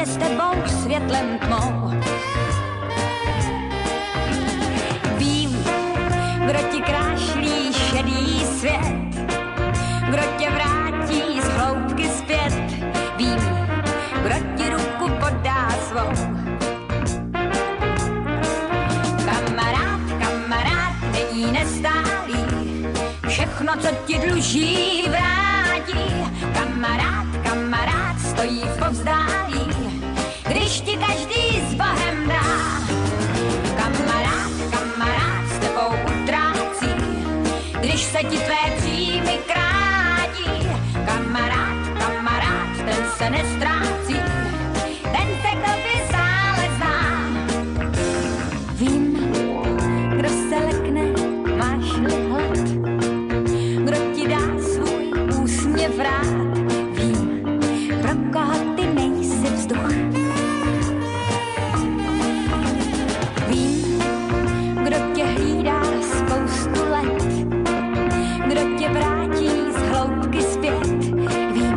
projde s tebou světlem tmou. Vím, kdo ti krášlí šedý svět, kdo tě vrátí z hloubky zpět. Vím, kdo ti ruku podá svou. Kamarád není nestálý, všechno, co ti dluží, vrátí. Kamarád stojí v povzdálí, když ti každý s Bohem dá. Kamarád s tebou utrácí, když se ti tvé příjmy krátí. Kamarád, ten se nestrácí, ten se k tobě stále zná. Vím, kdo se lekne, máš-li hlad, kdo ti dá svůj úsměv rád. Vím, pro koho ty nejsi vzduch. Vím, kdo tě hlídá spoustu let, kdo tě vrátí z hloubky zpět. Vím,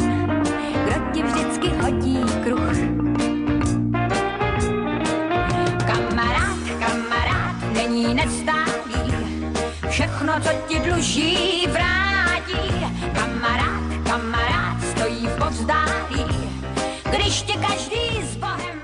kdo ti vždycky hodí kruh. Kamarád není nestálý, všechno, co ti dluží, vrátí. Kamarád stojí v povzdálí, když tě každý s Bohem